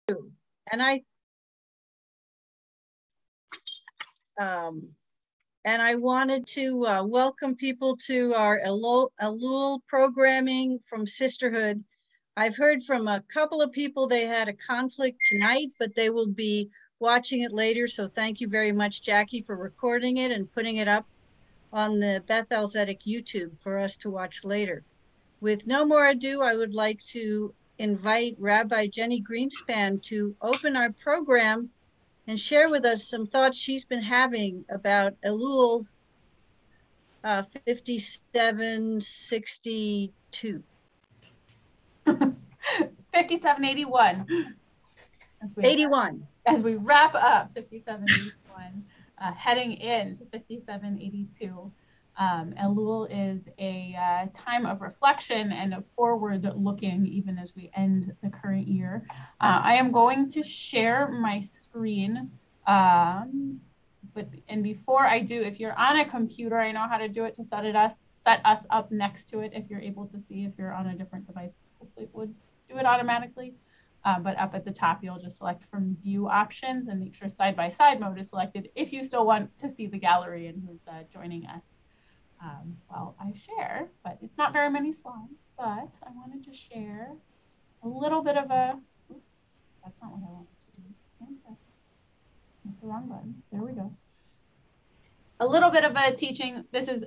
And I wanted to welcome people to our Elul programming from Sisterhood. I've heard from a couple of people they had a conflict tonight, but they will be watching it later. So thank you very much, Jackie, for recording it and putting it up on the Beth-El YouTube for us to watch later. With no more ado, I would like to invite Rabbi Jenny Greenspan to open our program and share with us some thoughts she's been having about Elul 5762. 5781. 81. As we wrap up 5781, heading into 5782. Elul is a time of reflection and of forward looking, even as we end the current year. I am going to share my screen. And before I do, if you're on a computer, I know how to do it to set us up next to it. If you're able to see, if you're on a different device, hopefully it would do it automatically. But up at the top, you'll just select from view options and make sure side-by-side mode is selected if you still want to see the gallery and who's joining us while I share. But it's not very many slides, but I wanted to share a little bit of a, oops, that's not what I wanted to do. One second. That's the wrong button. There we go. A little bit of a teaching. This is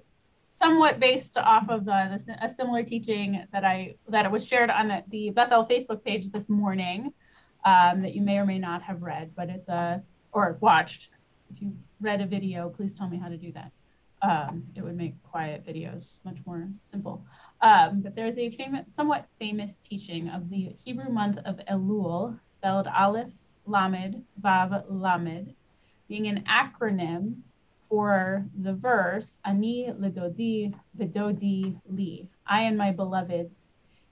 somewhat based off of a similar teaching that was shared on the Beth-El Facebook page this morning that you may or may not have read, but it's or watched. If you've read a video, please tell me how to do that. It would make quiet videos much more simple. But there's a somewhat famous teaching of the Hebrew month of Elul, spelled Aleph, Lamed, Vav, Lamed, being an acronym for the verse, Ani ledodi v'dodi li. I and my beloveds,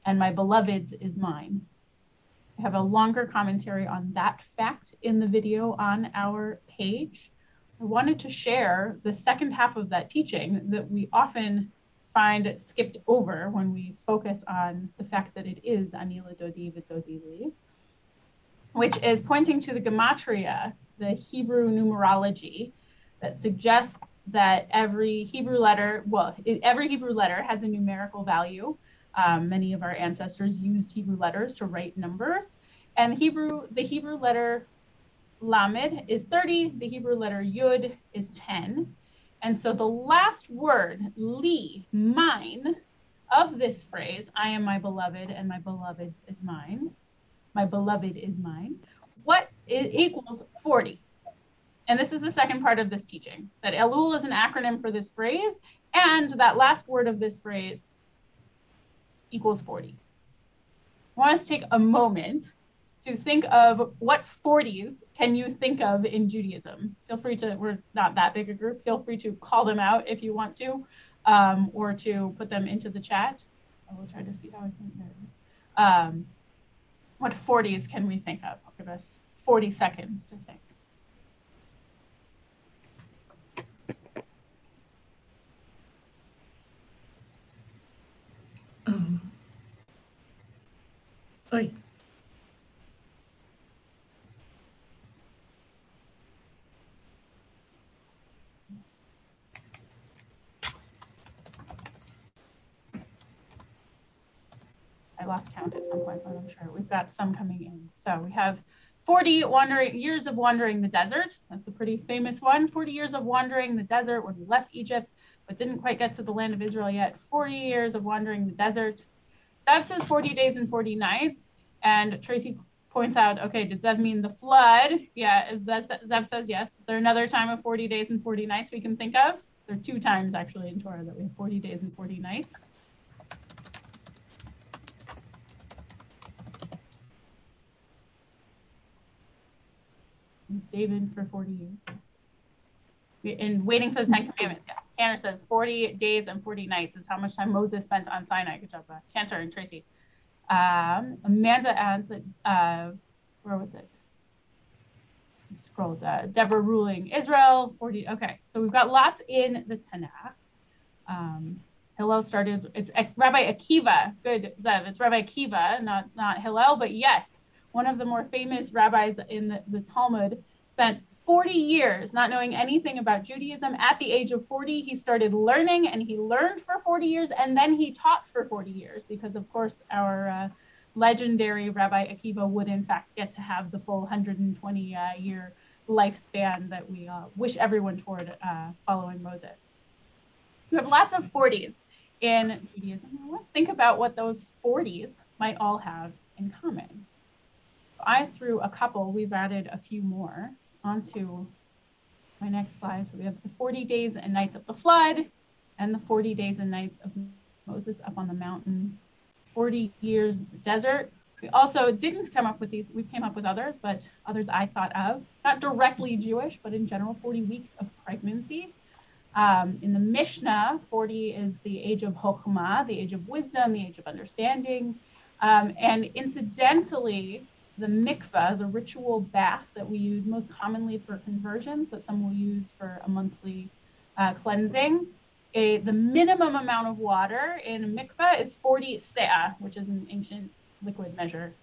and my beloveds is mine. I have a longer commentary on that fact in the video on our page. I wanted to share the second half of that teaching that we often find skipped over when we focus on the fact that it is Ani ledodi v'dodi li, which is pointing to the gematria, the Hebrew numerology, that suggests that every Hebrew letter has a numerical value. Many of our ancestors used Hebrew letters to write numbers. And the Hebrew letter Lamed is 30, the Hebrew letter Yud is 10. And so the last word, li, mine, of this phrase, I am my beloved and my beloved is mine, it equals 40. And this is the second part of this teaching, that Elul is an acronym for this phrase, and that last word of this phrase equals 40. I want us to take a moment to think of what 40s can you think of in Judaism. Feel free to, we're not that big a group, feel free to call them out if you want to, or to put them into the chat. I will try to see how I can, what 40s can we think of? I'll give us 40 seconds to think. Oi. I lost count at some point, but I'm sure we've got some coming in. So we have 40 years of wandering the desert. That's a pretty famous one. 40 years of wandering the desert when we left Egypt, but didn't quite get to the land of Israel yet. 40 years of wandering the desert. Zev says 40 days and 40 nights. And Tracy points out, okay, did Zev mean the flood? Yeah, Zev says yes. Is there another time of 40 days and 40 nights we can think of? There are 2 times actually in Torah that we have 40 days and 40 nights. David for 40 years. And waiting for the 10 Commandments, yeah. Cantor says 40 days and 40 nights is how much time Moses spent on Sinai. Good job, Cantor and Tracy. Amanda adds that, where was it? Scrolled, Deborah ruling Israel, 40, okay. So we've got lots in the Tanakh. Hillel started, it's Rabbi Akiva, good, Zev, it's Rabbi Akiva, not Hillel, but yes, one of the more famous rabbis in the Talmud, spent 40 years not knowing anything about Judaism. At the age of 40, he started learning, and he learned for 40 years, and then he taught for 40 years, because of course our legendary Rabbi Akiva would in fact get to have the full 120 year lifespan that we wish everyone toward following Moses. We have lots of 40s in Judaism. Let's think about what those 40s might all have in common. I threw a couple, we've added a few more onto my next slide. So we have the 40 days and nights of the flood, and the 40 days and nights of Moses up on the mountain, 40 years in the desert. We also didn't come up with these, we came up with others, but others I thought of, not directly Jewish, but in general, 40 weeks of pregnancy. In the Mishnah, 40 is the age of Chokhmah, the age of wisdom, the age of understanding. And incidentally, the mikveh, the ritual bath that we use most commonly for conversions, but some will use for a monthly cleansing, the minimum amount of water in a mikveh is 40 se'ah, which is an ancient liquid measure.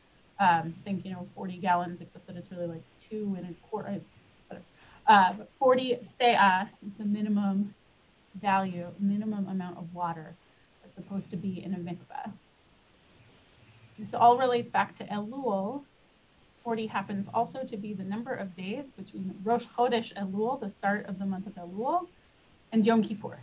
Think, 40 gallons, except that it's really like 2 1/4. But 40 se'ah is the minimum value, minimum amount of water that's supposed to be in a mikveh. This all relates back to Elul. 40 happens also to be the number of days between Rosh Chodesh Elul, the start of the month of Elul, and Yom Kippur.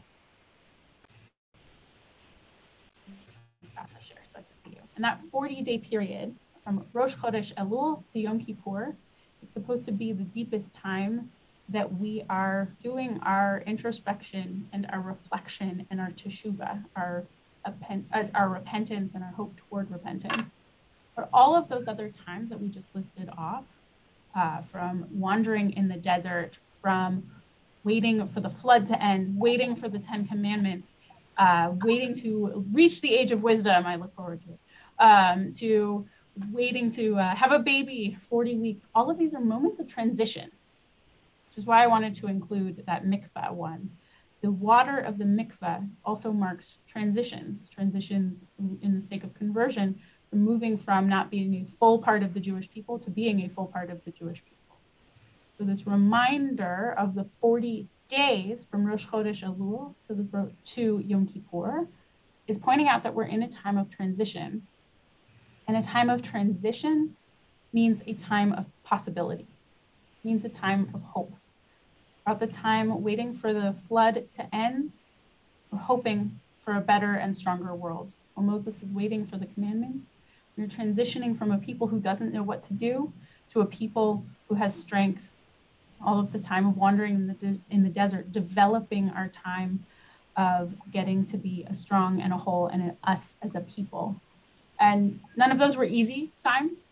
Stop the share so I can see you. And that 40-day period from Rosh Chodesh Elul to Yom Kippur is supposed to be the deepest time that we are doing our introspection and our reflection and our teshuvah, our repentance and our hope toward repentance. For all of those other times that we just listed off, from wandering in the desert, from waiting for the flood to end, waiting for the 10 Commandments, waiting to reach the age of wisdom, I look forward to waiting to have a baby, 40 weeks, all of these are moments of transition, which is why I wanted to include that mikveh one. The water of the mikveh also marks transitions in the sake of conversion, moving from not being a full part of the Jewish people to being a full part of the Jewish people. So this reminder of the 40 days from Rosh Chodesh Elul to Yom Kippur is pointing out that we're in a time of transition. And a time of transition means a time of possibility, means a time of hope. Throughout the time waiting for the flood to end, we're hoping for a better and stronger world. While Moses is waiting for the commandments, we're transitioning from a people who doesn't know what to do to a people who has strength. All of the time of wandering in the desert, developing our time of getting to be a strong and a whole and us as a people. And none of those were easy times.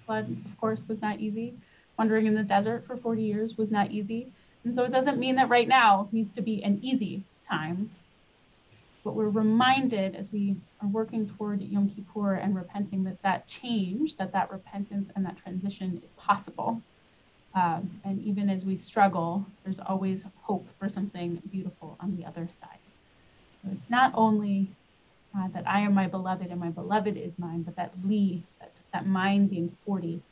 Flood, of course, was not easy. Wandering in the desert for 40 years was not easy. And so it doesn't mean that right now needs to be an easy time. But we're reminded as we are working toward Yom Kippur and repenting that change, that repentance and that transition is possible. And even as we struggle, there's always hope for something beautiful on the other side. So it's not only that I am my beloved and my beloved is mine, but that mine being 40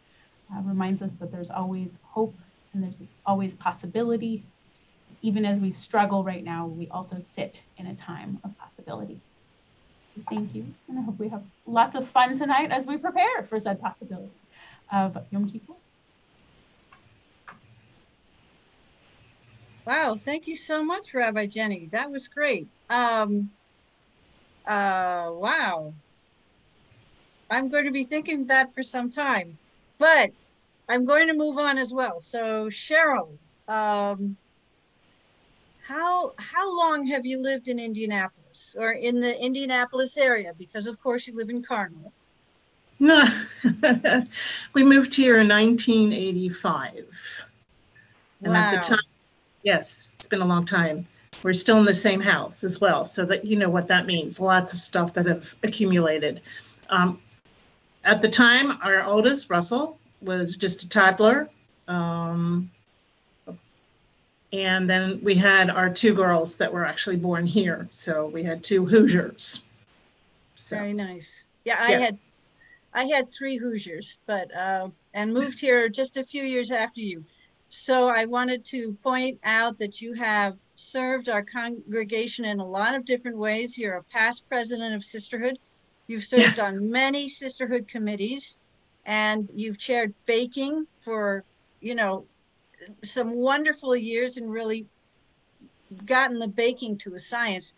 reminds us that there's always hope and there's always possibility. Even as we struggle right now, we also sit in a time of possibility. Thank you, and I hope we have lots of fun tonight as we prepare for said possibility of Yom Kippur. Wow, thank you so much, Rabbi Jenny. That was great. Wow. I'm going to be thinking that for some time, but I'm going to move on as well. So Cheryl, how long have you lived in Indianapolis or in the Indianapolis area? Because of course you live in Carmel. No, we moved here in 1985. And at the time, yes, it's been a long time. We're still in the same house as well. So that you know what that means. Lots of stuff that have accumulated. At the time, our oldest, Russell, was just a toddler. And then we had our 2 girls that were actually born here. So we had 2 Hoosiers. So, very nice. Yeah, yes. I had 3 Hoosiers, but and moved here just a few years after you. So I wanted to point out that you have served our congregation in a lot of different ways. You're a past president of Sisterhood. You've served Yes. on many Sisterhood committees, and you've chaired baking for, you know, some wonderful years and really gotten the baking to a science.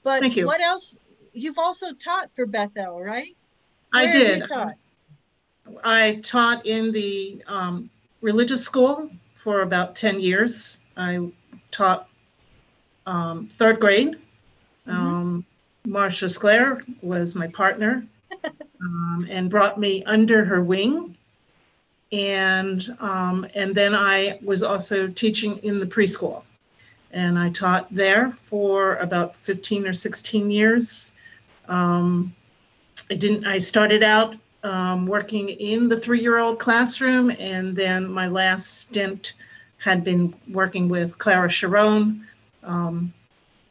But Thank you. what else? You've also taught for Beth-El, right? I Where have you did. taught? I taught in the religious school for about 10 years. I taught 3rd grade. Marcia Sclair was my partner and brought me under her wing. And then I was also teaching in the preschool. And I taught there for about 15 or 16 years. I started out working in the 3-year-old classroom, and then my last stint had been working with Clara Sharon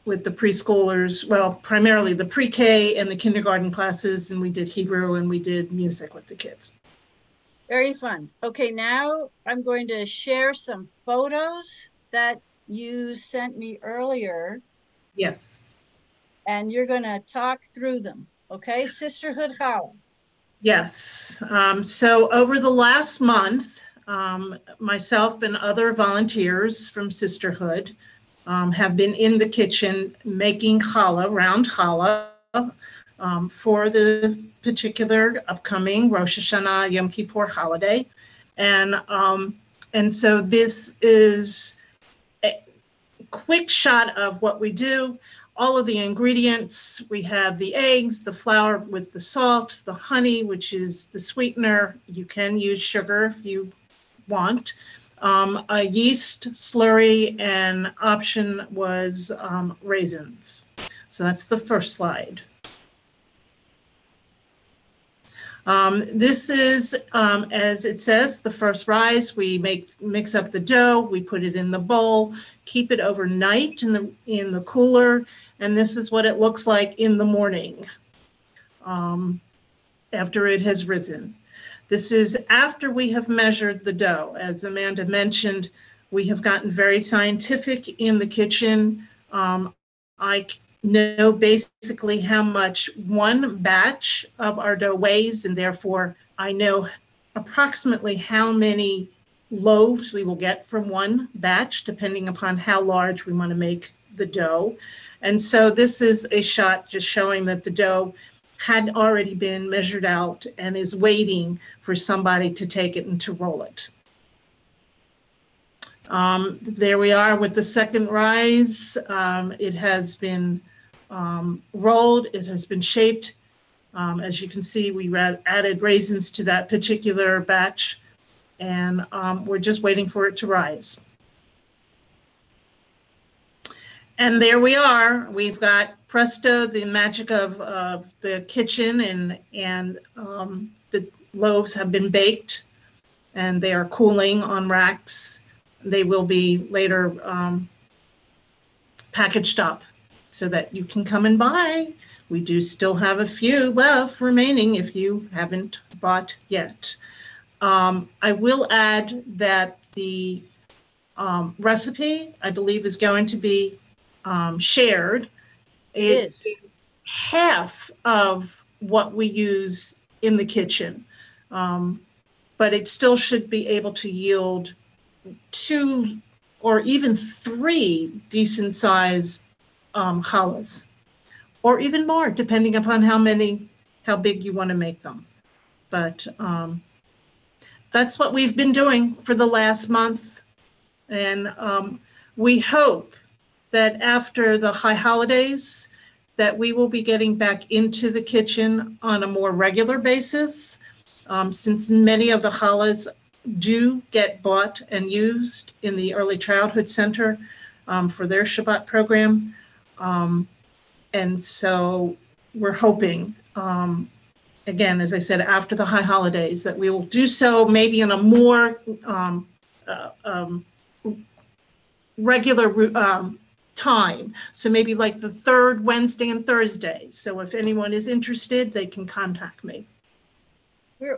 with the preschoolers, well, primarily the pre-K and the kindergarten classes, and we did Hebrew and we did music with the kids. Very fun. Okay, now I'm going to share some photos that you sent me earlier. Yes. And you're going to talk through them. Okay, Sisterhood Challah. Yes. So over the last month, myself and other volunteers from Sisterhood have been in the kitchen making challah, round challah, for the particular upcoming Rosh Hashanah Yom Kippur holiday. And so this is a quick shot of what we do. All of the ingredients, we have the eggs, the flour with the salt, the honey, which is the sweetener. You can use sugar if you want. A yeast slurry, and option was raisins. So that's the first slide. This is, as it says, the first rise. We mix up the dough, we put it in the bowl, keep it overnight in the cooler, and this is what it looks like in the morning after it has risen. This is after we have measured the dough. As Amanda mentioned, we have gotten very scientific in the kitchen. I know basically how much one batch of our dough weighs, and therefore I know approximately how many loaves we will get from one batch, depending upon how large we want to make the dough. And so this is a shot just showing that the dough had already been measured out and is waiting for somebody to take it and to roll it. There we are with the second rise. It has been rolled, it has been shaped. As you can see, we added raisins to that particular batch, and we're just waiting for it to rise. And there we are. We've got presto, the magic of the kitchen, and the loaves have been baked, and they are cooling on racks. They will be later packaged up so that you can come and buy. We do still have a few left remaining if you haven't bought yet. I will add that the recipe, I believe, is going to be shared. It is half of what we use in the kitchen, but it still should be able to yield 2 or even 3 decent size challahs, or even more, depending upon how big you want to make them. But that's what we've been doing for the last month. And we hope that after the high holidays, that we will be getting back into the kitchen on a more regular basis, since many of the challahs do get bought and used in the Early Childhood Center for their Shabbat program. And so we're hoping, again, as I said, after the high holidays, that we will do so maybe in a more regular time. So maybe like the 3rd Wednesday and Thursday. So if anyone is interested, they can contact me.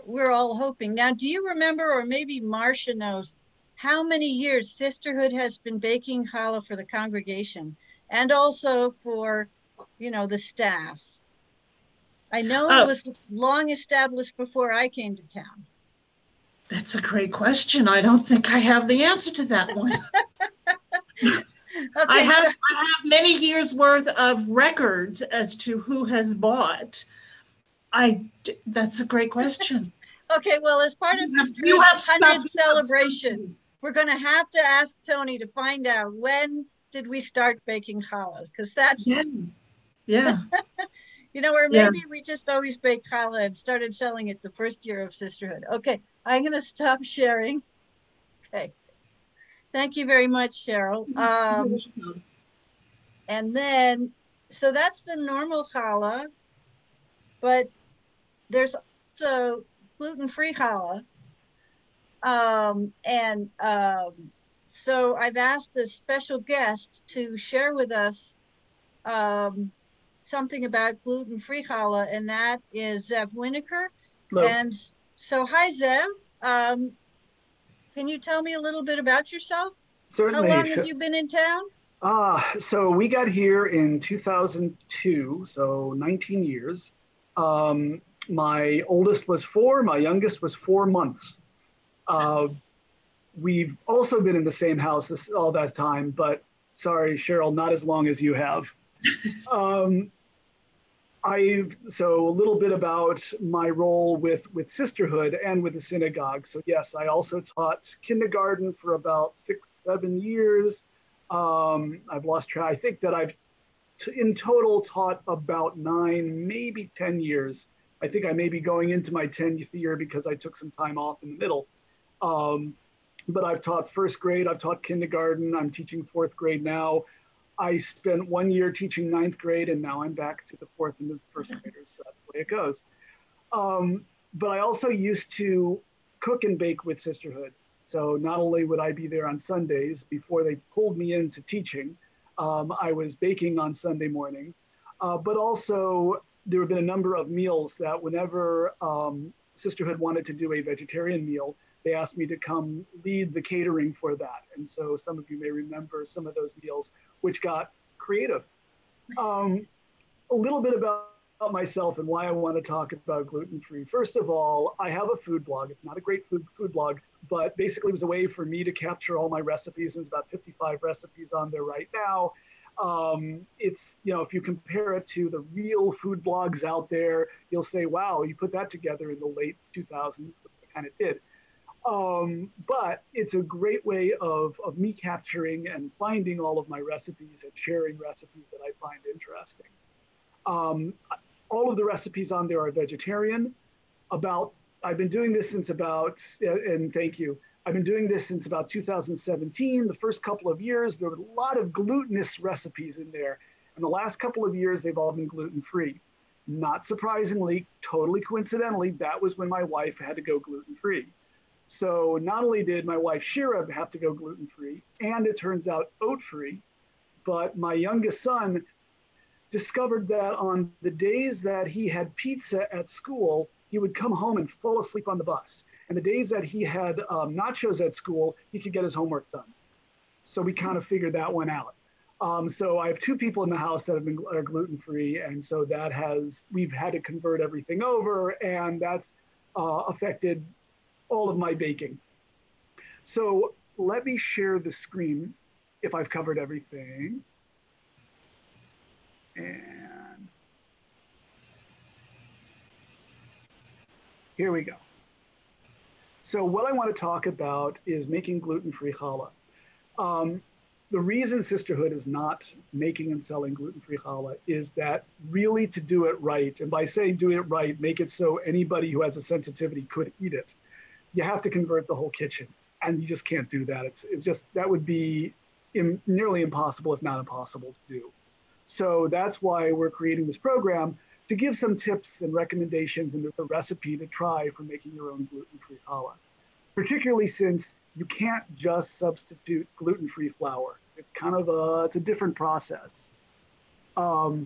we're all hoping. Now, do you remember, or maybe Marcia knows, how many years Sisterhood has been baking challah for the congregation and also for, you know, the staff? I know it was long established before I came to town. That's a great question. I don't think I have the answer to that one. Okay, I have many years worth of records as to who has bought. That's a great question. Okay, well, as part of You have Sisterhood's 100th celebration, we're going to have to ask Tony to find out when did we start baking challah, because that's, yeah. you know, or maybe we just always baked challah and started selling it the first year of Sisterhood. Okay, I'm going to stop sharing. Okay. Thank you very much, Cheryl. And then, so that's the normal challah, but there's also gluten-free challah. So I've asked a special guest to share with us something about gluten-free challah, and that is Zev Winokur. Hello. And so, hi, Zev. Can you tell me a little bit about yourself? Certainly. How long have you been in town? So we got here in 2002, so 19 years. My oldest was 4, my youngest was 4 months. We've also been in the same house all that time, but sorry, Cheryl, not as long as you have. So a little bit about my role with Sisterhood and with the synagogue. So yes, I also taught kindergarten for about 6, 7 years. I've lost track. I think that I've in total taught about 9, maybe 10 years. I think I may be going into my 10th year because I took some time off in the middle. But I've taught 1st grade, I've taught kindergarten, I'm teaching 4th grade now. I spent 1 year teaching 9th grade, and now I'm back to the 4th and the 1st graders. So that's the way it goes. But I also used to cook and bake with Sisterhood. So not only would I be there on Sundays before they pulled me into teaching, I was baking on Sunday mornings, but also there have been a number of meals that whenever Sisterhood wanted to do a vegetarian meal, they asked me to come lead the catering for that. And so some of you may remember some of those meals, which got creative. A little bit about myself and why I want to talk about gluten-free. First of all, I have a food blog. It's not a great food blog, but basically it was a way for me to capture all my recipes. There's about 55 recipes on there right now. It's, you know, if you compare it to the real food blogs out there, you'll say, wow, you put that together in the late 2000s, which I kind of did. But it's a great way of me capturing and finding all of my recipes and sharing recipes that I find interesting. All of the recipes on there are vegetarian. I've been doing this since about, and thank you, I've been doing this since about 2017. The first couple of years, there were a lot of glutinous recipes in there. And the last couple of years, they've all been gluten-free. Not surprisingly, totally coincidentally, that was when my wife had to go gluten-free. So not only did my wife Shira have to go gluten-free, and it turns out oat-free, but my youngest son discovered that on the days that he had pizza at school, he would come home and fall asleep on the bus. And the days that he had nachos at school, he could get his homework done. So we kind of figured that one out. So I have 2 people in the house that are gluten-free, and so we've had to convert everything over, and that's affected all of my baking. So let me share the screen if I've covered everything. And here we go. So what I want to talk about is making gluten-free challah. The reason Sisterhood is not making and selling gluten-free challah is that really to do it right, and by saying do it right, make it so anybody who has a sensitivity could eat it, you have to convert the whole kitchen, and you just can't do that. It's just, that would be nearly impossible, if not impossible to do. So that's why we're creating this program to give some tips and recommendations and a recipe to try for making your own gluten-free challah, particularly since you can't just substitute gluten-free flour. It's kind of it's a different process. So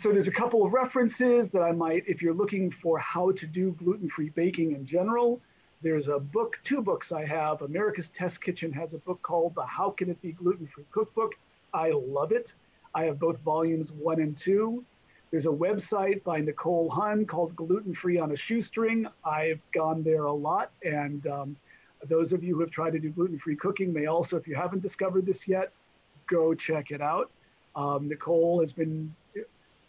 So there's a couple of references that I might, if you're looking for how to do gluten-free baking in general, there's a book, 2 books I have. America's Test Kitchen has a book called the How Can It Be Gluten-Free Cookbook. I love it. I have both volumes 1 and 2. There's a website by Nicole Hunn called Gluten Free on a Shoestring. I've gone there a lot, and those of you who have tried to do gluten-free cooking may also, if you haven't discovered this yet, go check it out. Nicole has been,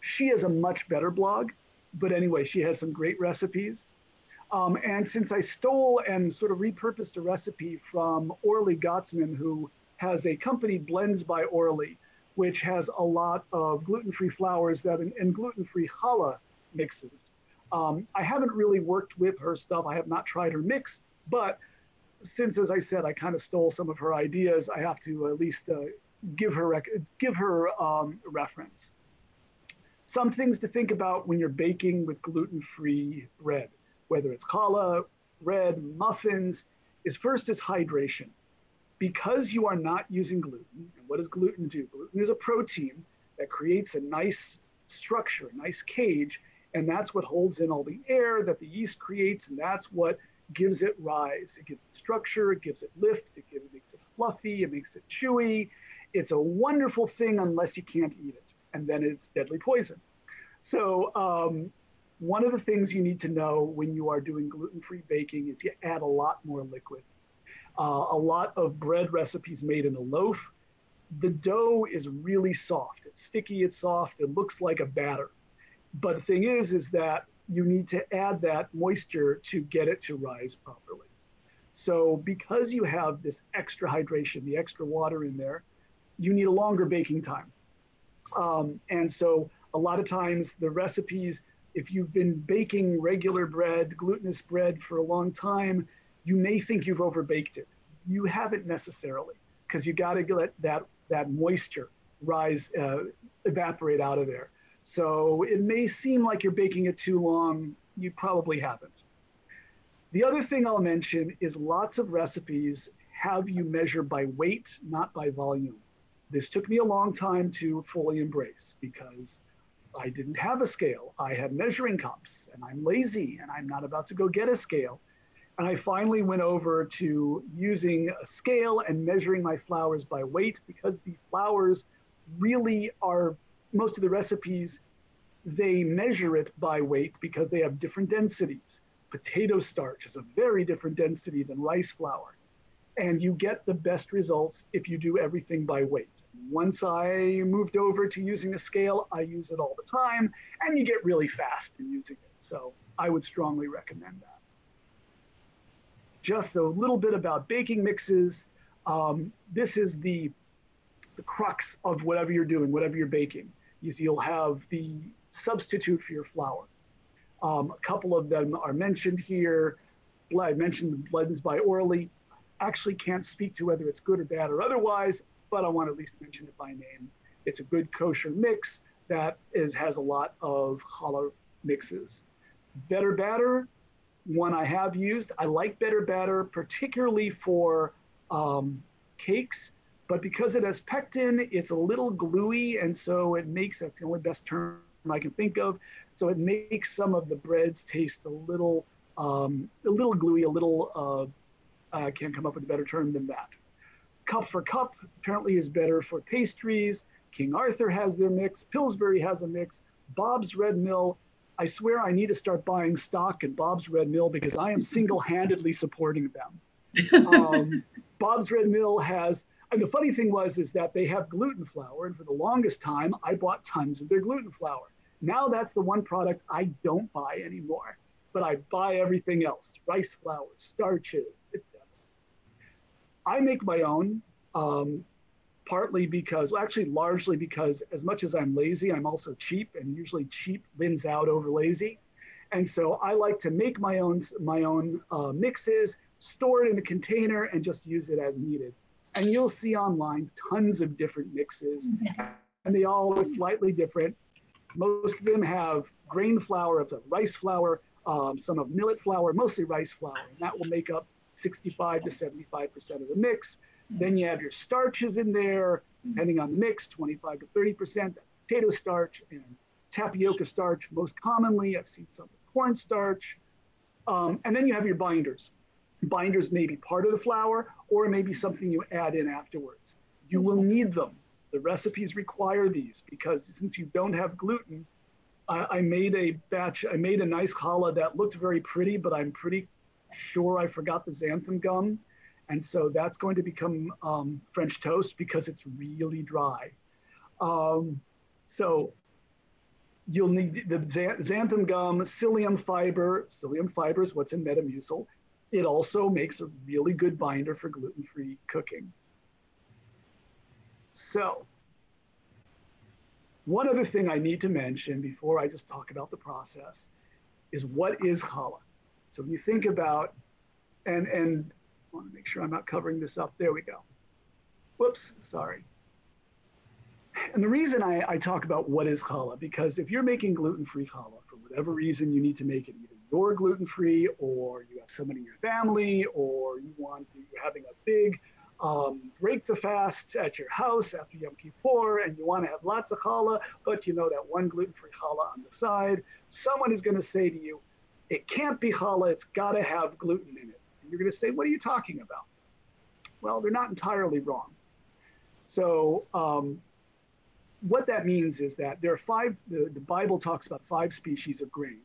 she has a much better blog, but anyway, she has some great recipes. And since I stole and sort of repurposed a recipe from Orly Gottsman, who has a company, Blends by Orly, which has a lot of gluten-free flours and gluten-free challah mixes. I haven't really worked with her stuff. I have not tried her mix, but since, as I said, I kind of stole some of her ideas, I have to at least give her reference. Some things to think about when you're baking with gluten-free bread, whether it's challah, bread, muffins, is hydration. Because you are not using gluten, and what does gluten do? Gluten is a protein that creates a nice structure, a nice cage, and that's what holds in all the air that the yeast creates, and that's what gives it rise. It gives it structure, it gives it lift, it makes it fluffy, it makes it chewy. It's a wonderful thing unless you can't eat it, and then it's deadly poison. So one of the things you need to know when you are doing gluten-free baking is you add a lot more liquid. A lot of bread recipes made in a loaf, the dough is really soft. It's sticky, it's soft, it looks like a batter. But the thing is that you need to add that moisture to get it to rise properly. So because you have this extra hydration, the extra water in there, you need a longer baking time. And so a lot of times the recipes, if you've been baking regular bread, glutinous bread for a long time, you may think you've overbaked it. You haven't necessarily, because you got to let that moisture rise, evaporate out of there. So it may seem like you're baking it too long. You probably haven't. The other thing I'll mention is lots of recipes have you measure by weight, not by volume. This took me a long time to fully embrace because I didn't have a scale. I had measuring cups, and I'm lazy, and I'm not about to go get a scale. And I finally went over to using a scale and measuring my flours by weight, because the flours really are, most of the recipes, they measure it by weight because they have different densities. Potato starch is a very different density than rice flour. And you get the best results if you do everything by weight. Once I moved over to using a scale, I use it all the time, and you get really fast in using it. So I would strongly recommend that. Just a little bit about baking mixes. This is the crux of whatever you're doing, whatever you're baking. You'll have the substitute for your flour. A couple of them are mentioned here. I mentioned Blends by Orly. Actually can't speak to whether it's good or bad or otherwise, but I want to at least mention it by name. It's a good kosher mix that has a lot of challah mixes. Better Batter, one I have used. I like Better Batter, particularly for cakes, but because it has pectin, it's a little gluey, and so it makes, that's the only best term I can think of, so it makes some of the breads taste a little gluey, I can't come up with a better term than that. Cup for Cup apparently is better for pastries. King Arthur has their mix. Pillsbury has a mix. Bob's Red Mill. I swear I need to start buying stock in Bob's Red Mill because I am single-handedly supporting them. Bob's Red Mill has, and the funny thing is that they have gluten flour, and for the longest time, I bought tons of their gluten flour. Now that's the one product I don't buy anymore, but I buy everything else, rice flour, starches, etc. I make my own, partly because, well, actually largely because as much as I'm lazy, I'm also cheap, and usually cheap wins out over lazy. And so I like to make my own mixes, store it in a container, and just use it as needed. And you'll see online tons of different mixes, and they all are slightly different. Most of them have grain flour, of the rice flour, some of millet flour, mostly rice flour, and that will make up 65 to 75% of the mix. Then you have your starches in there, depending on the mix, 25 to 30%, that's potato starch, and tapioca starch most commonly. I've seen some with cornstarch. And then you have your binders. Binders may be part of the flour, or it may be something you add in afterwards. You will need them. The recipes require these because since you don't have gluten, I made a nice challah that looked very pretty, but I'm pretty sure I forgot the xanthan gum. And so that's going to become French toast because it's really dry. So you'll need the xanthan gum, psyllium fiber. Psyllium fiber is what's in Metamucil. It also makes a really good binder for gluten-free cooking. So one other thing I need to mention before I just talk about the process is what is challah? So when you think about, and I want to make sure I'm not covering this up. There we go. Whoops, sorry. And the reason I talk about what is challah, because if you're making gluten-free challah, for whatever reason you need to make it, either you're gluten-free or you have someone in your family, or you're having a big break the fast at your house after Yom Kippur, and you want to have lots of challah, but you know that one gluten-free challah on the side, someone is going to say to you, it can't be challah, it's got to have gluten in it. And you're going to say, what are you talking about? Well, they're not entirely wrong. So what that means is that there are the Bible talks about 5 species of grain.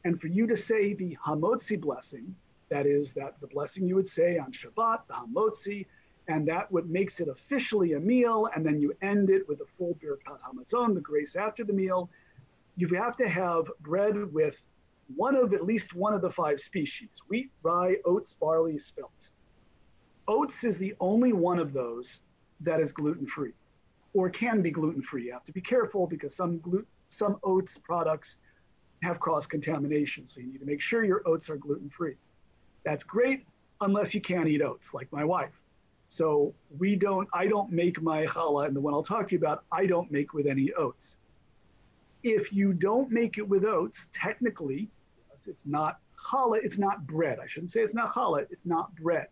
And for you to say the hamotzi blessing, that is the blessing you would say on Shabbat, the hamotzi, and that what makes it officially a meal, and then you end it with a full birkat hamazon, the grace after the meal, you have to have bread with at least one of the 5 species: wheat, rye, oats, barley, spelt. Oats is the only one of those that is gluten-free, or can be gluten-free. You have to be careful because some oats products have cross-contamination, so you need to make sure your oats are gluten-free. That's great unless you can't eat oats, like my wife. So I don't make my challah, and the one I'll talk to you about, I don't make with any oats. If you don't make it with oats, technically, it's not challah, it's not bread. I shouldn't say it's not challah, it's not bread.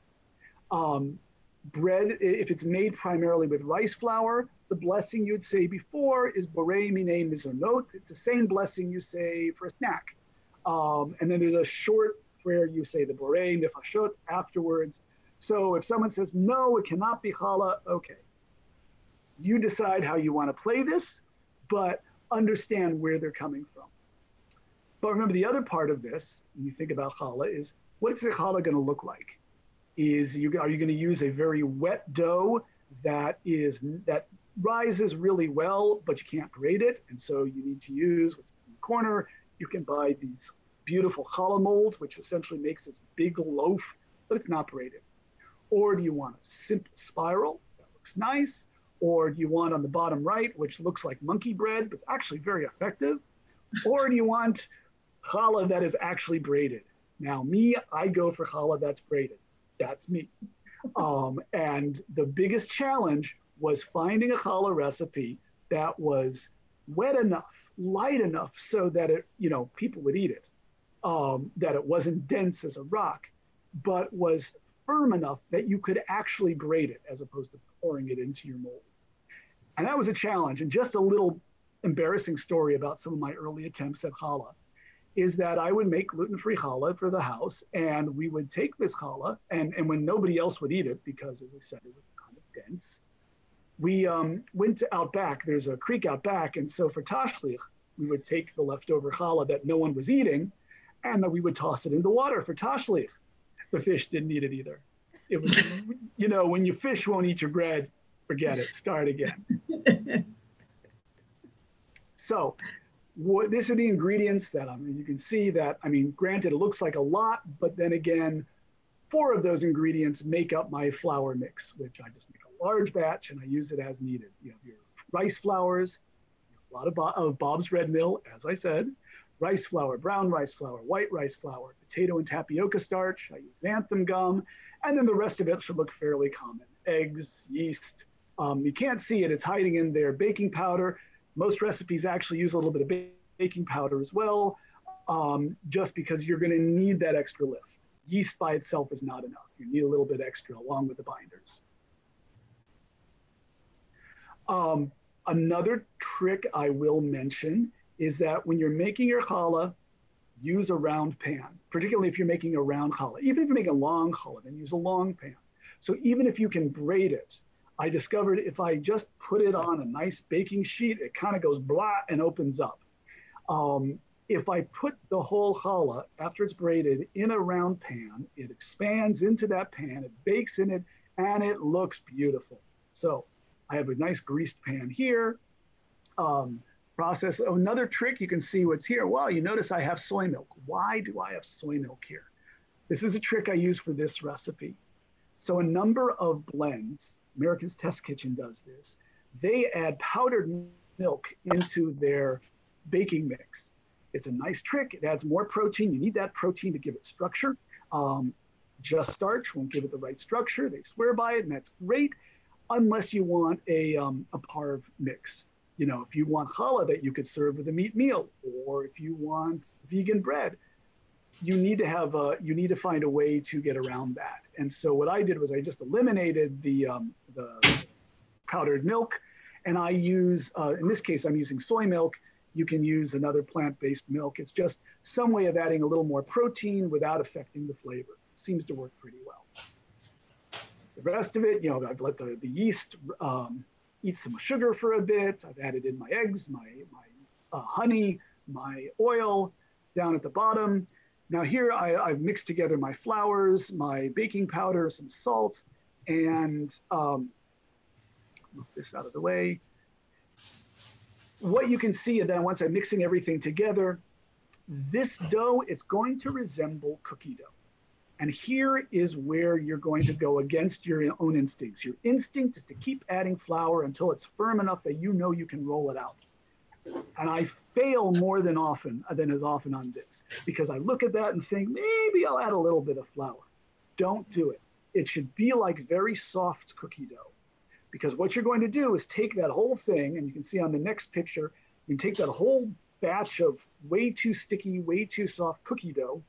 Bread, if it's made primarily with rice flour, the blessing you'd say before is borei minei mizonot. It's the same blessing you say for a snack. And then there's a short prayer you say, the borei nefashot, afterwards. So if someone says, no, it cannot be challah, okay. You decide how you want to play this, but understand where they're coming from. But remember, the other part of this, when you think about challah, is what is the challah going to look like? Are you going to use a very wet dough that rises really well, but you can't grate it, and so you need to use what's in the corner. You can buy these beautiful challah molds, which essentially makes this big loaf, but it's not braided. Or do you want a simple spiral that looks nice? Or do you want on the bottom right, which looks like monkey bread, but it's actually very effective? Or do you want challah that is actually braided? Now, I go for challah that's braided. That's me. And the biggest challenge was finding a challah recipe that was wet enough, light enough so that people would eat it, that it wasn't dense as a rock, but was firm enough that you could actually braid it as opposed to pouring it into your mold. And that was a challenge. And just a little embarrassing story about some of my early attempts at challah is that I would make gluten-free challah for the house, and we would take this challah, and when nobody else would eat it, because as I said, it was kind of dense, we went to out back. There's a creek out back, and so for tashlich, we would take the leftover challah that no one was eating, and then we would toss it in the water for tashlich. The fish didn't eat it either. It was, when your fish won't eat your bread, forget it, start again. So these are the ingredients that you can see that, granted, it looks like a lot, but then again, 4 of those ingredients make up my flour mix, which I just make a large batch and I use it as needed. You have your rice flours, a lot of Bob's Red Mill, as I said, rice flour, brown rice flour, white rice flour, potato and tapioca starch, I use xanthan gum, and then the rest of it should look fairly common. Eggs, yeast, you can't see it, it's hiding in there, baking powder. Most recipes actually use a little bit of baking powder as well, just because you're going to need that extra lift. Yeast by itself is not enough. You need a little bit extra along with the binders. Another trick I will mention is that when you're making your challah, use a round pan, particularly if you're making a round challah. Even if you're making a long challah, then use a long pan. So even if you can braid it, I discovered if I just put it on a nice baking sheet, it kind of goes blah and opens up. If I put the whole challah, after it's braided, in a round pan, it expands into that pan, it bakes in it, and it looks beautiful. So I have a nice greased pan here. Another trick, you can see what's here. Well, you notice I have soy milk. Why do I have soy milk here? This is a trick I use for this recipe. So a number of blends, America's Test Kitchen does this, they add powdered milk into their baking mix. It's a nice trick. It adds more protein. You need that protein to give it structure. Just starch won't give it the right structure. They swear by it, and that's great, unless you want a parve mix. You know, if you want challah that you could serve with a meat meal, or if you want vegan bread, you need to find a way to get around that. And so what I did was I just eliminated the powdered milk, and I use, in this case, I'm using soy milk. You can use another plant-based milk. It's just some way of adding a little more protein without affecting the flavor. It seems to work pretty well. The rest of it, you know, I've let the yeast eat some sugar for a bit. I've added in my eggs, my honey, my oil down at the bottom. Now here I've mixed together my flours, my baking powder, some salt, and move this out of the way. What you can see, and then once I'm mixing everything together, this dough, it's going to resemble cookie dough. And here is where you're going to go against your own instincts. Your instinct is to keep adding flour until it's firm enough that you know you can roll it out. And I fail more than is often on this, because I look at that and think, maybe I'll add a little bit of flour. Don't do it. It should be like very soft cookie dough, because what you're going to do is take that whole thing, and you can see on the next picture, you can take that whole batch of way too sticky, way too soft cookie dough,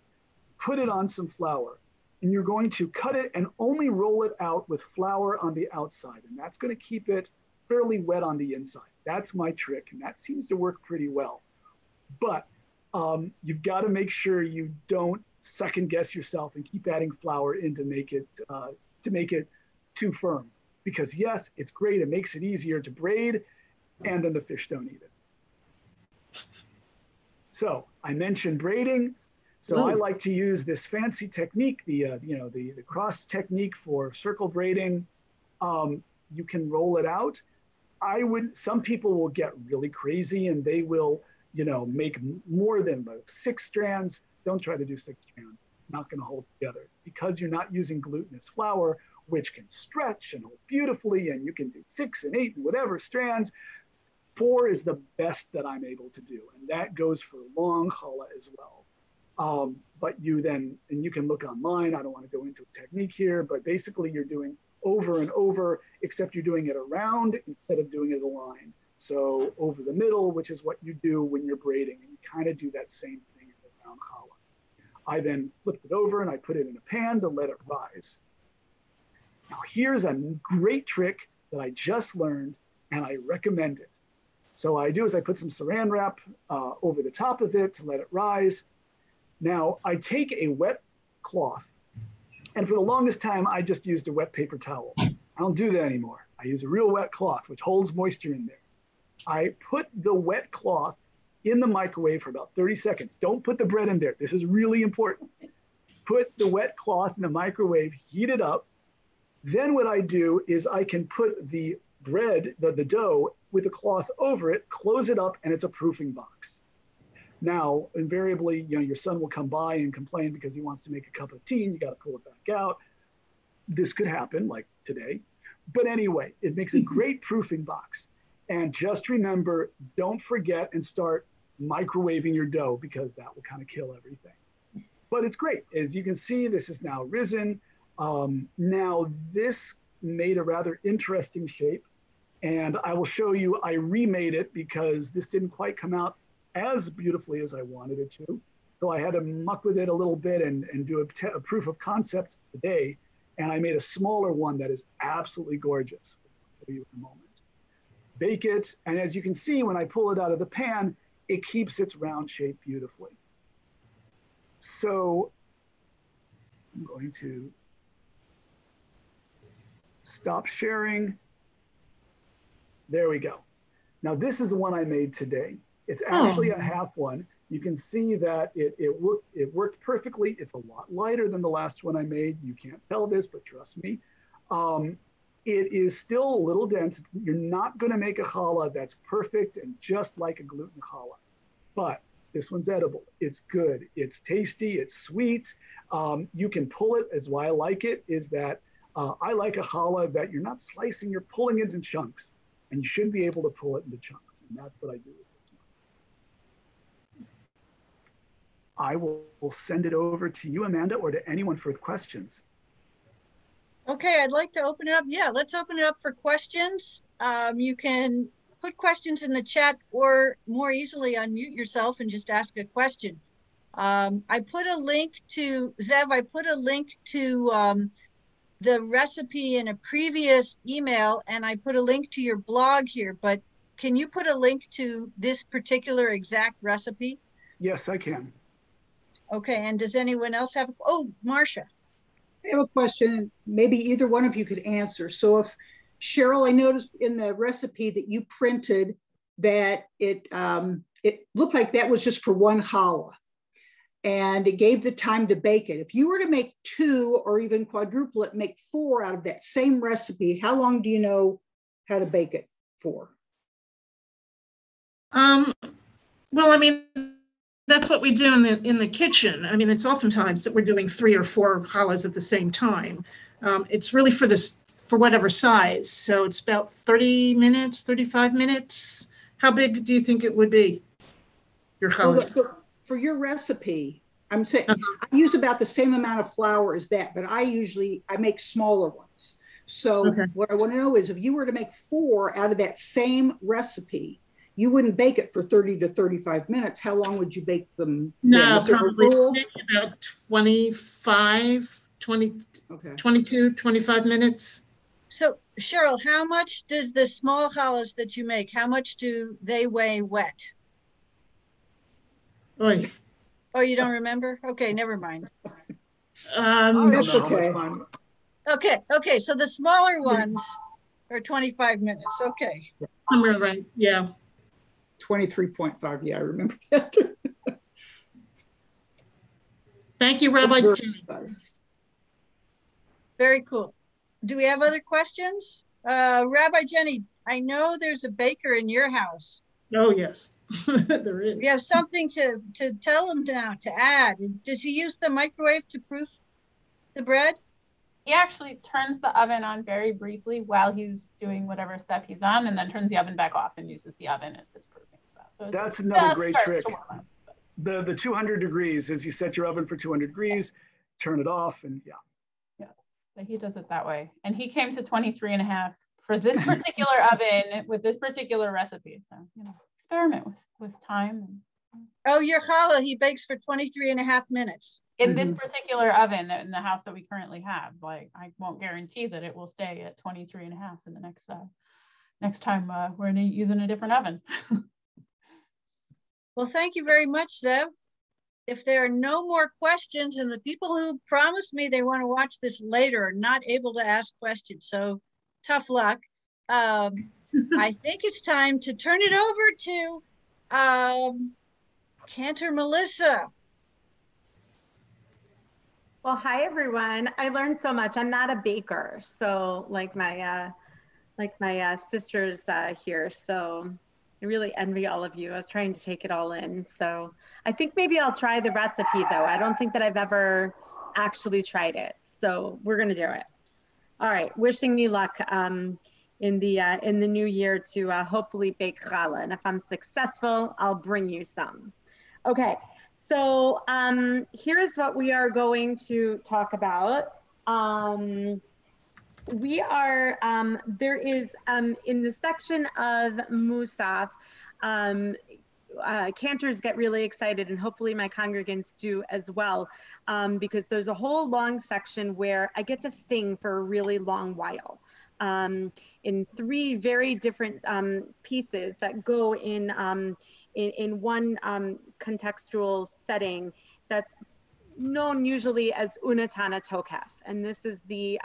put it on some flour, and you're going to cut it and only roll it out with flour on the outside. And that's going to keep it fairly wet on the inside. That's my trick, and that seems to work pretty well. But you've got to make sure you don't second guess yourself and keep adding flour in to make it too firm. Because yes, it's great. It makes it easier to braid, and then the fish don't eat it. So I mentioned braiding. So I like to use this fancy technique, the cross technique for circle braiding. You can roll it out. Some people will get really crazy and they will, make more than 6 strands. Don't try to do 6 strands. Not going to hold together, because you're not using glutinous flour, which can stretch and hold beautifully, and you can do 6 and 8 and whatever strands. 4 is the best that I'm able to do, and that goes for long challah as well. But you can look online. I don't want to go into a technique here, but basically you're doing over and over, except you're doing it around instead of doing it a line. So over the middle, which is what you do when you're braiding, and you kind of do that same thing in the round challah. I then flipped it over and I put it in a pan to let it rise. Now here's a great trick that I just learned, and I recommend it. So what I do is I put some saran wrap over the top of it to let it rise. Now I take a wet cloth, and for the longest time, I just used a wet paper towel. I don't do that anymore. I use a real wet cloth, which holds moisture in there. I put the wet cloth in the microwave for about 30 seconds. Don't put the bread in there. This is really important. Put the wet cloth in the microwave, heat it up. Then what I do is I can put the bread, the dough, with the cloth over it, close it up, and it's a proofing box. Now, invariably, your son will come by and complain because he wants to make a cup of tea and you got to pull it back out. This could happen, like today. But anyway, it makes a great proofing box. And just remember, don't forget and start microwaving your dough, because that will kind of kill everything. But it's great. As you can see, this is now risen. Now this made a rather interesting shape. And I will show you, I remade it because this didn't quite come out as beautifully as I wanted it to. So I had to muck with it a little bit and do a proof of concept today. And I made a smaller one that is absolutely gorgeous. I'll show you in a moment. Bake it, and as you can see, when I pull it out of the pan, it keeps its round shape beautifully. So I'm going to stop sharing. There we go. Now this is the one I made today. It's actually a half one. You can see that it worked perfectly. It's a lot lighter than the last one I made. You can't tell this, but trust me. It is still a little dense. You're not going to make a challah that's perfect and just like a gluten challah. But this one's edible. It's good. It's tasty. It's sweet. You can pull it. As why I like it is that I like a challah that you're not slicing, you're pulling it into chunks. And you should be able to pull it into chunks. And that's what I do with this one. I will send it over to you, Amanda, or to anyone for questions. Okay, I'd like to open it up. Yeah, let's open it up for questions. You can put questions in the chat or more easily unmute yourself and just ask a question. I put a link to, Zev, I put a link to the recipe in a previous email, and I put a link to your blog here, but can you put a link to this particular exact recipe? Yes, I can. Okay, and does anyone else have, oh, Marcia. I have a question, maybe either one of you could answer. So if, Cheryl, I noticed in the recipe that you printed that it looked like that was just for one challah, and it gave the time to bake it. If you were to make 2 or even quadruple it, make 4 out of that same recipe, how long do you know how to bake it for? Well, I mean, that's what we do in the kitchen. I mean, it's oftentimes that we're doing 3 or 4 challahs at the same time. It's really for whatever size. So it's about 30 minutes, 35 minutes. How big do you think it would be? Your challahs? Well, for your recipe, I'm saying I use about the same amount of flour as that, but I make smaller ones. So what I want to know is if you were to make 4 out of that same recipe, you wouldn't bake it for 30 to 35 minutes. How long would you bake them? No, probably about 25, 20, okay. 22, 25 minutes. So Cheryl, how much does the small challahs that you make, how much do they weigh wet? Oy. Oh, you don't remember? Okay, never mind. That's okay. Okay, so the smaller ones are 25 minutes, okay. Somewhere right, yeah. 23.5, yeah, I remember that. Thank you, Rabbi Jenny. Nice. Very cool. Do we have other questions? Rabbi Jenny, I know there's a baker in your house. Oh, yes, there is. We have something to tell him now, to add. Does he use the microwave to proof the bread? He actually turns the oven on very briefly while he's doing whatever step he's on, and then turns the oven back off and uses the oven as his proofing style. So that's another great trick. The 200 degrees is you set your oven for 200 degrees, turn it off, and yeah. So he does it that way. And he came to 23.5 for this particular oven with this particular recipe. So, experiment with time. Oh, your challah, he bakes for 23.5 minutes. In this particular oven in the house that we currently have. Like, I won't guarantee that it will stay at 23.5 in the next time we're using a different oven. Well, thank you very much, Zev. If there are no more questions, and the people who promised me they want to watch this later are not able to ask questions, so tough luck. I think it's time to turn it over to Cantor Melissa. Well, hi everyone. I learned so much. I'm not a baker, so like my sisters here. So I really envy all of you. I was trying to take it all in. So I think maybe I'll try the recipe though. I don't think that I've ever actually tried it. So we're gonna do it. All right. Wishing me luck in the new year to hopefully bake challah. And if I'm successful, I'll bring you some. Okay. So here's what we are going to talk about. We are, there is in the section of Musaf, cantors get really excited, and hopefully my congregants do as well, because there's a whole long section where I get to sing for a really long while. In 3 very different pieces that go in in one contextual setting that's known usually as Unatana Tokef. And this is the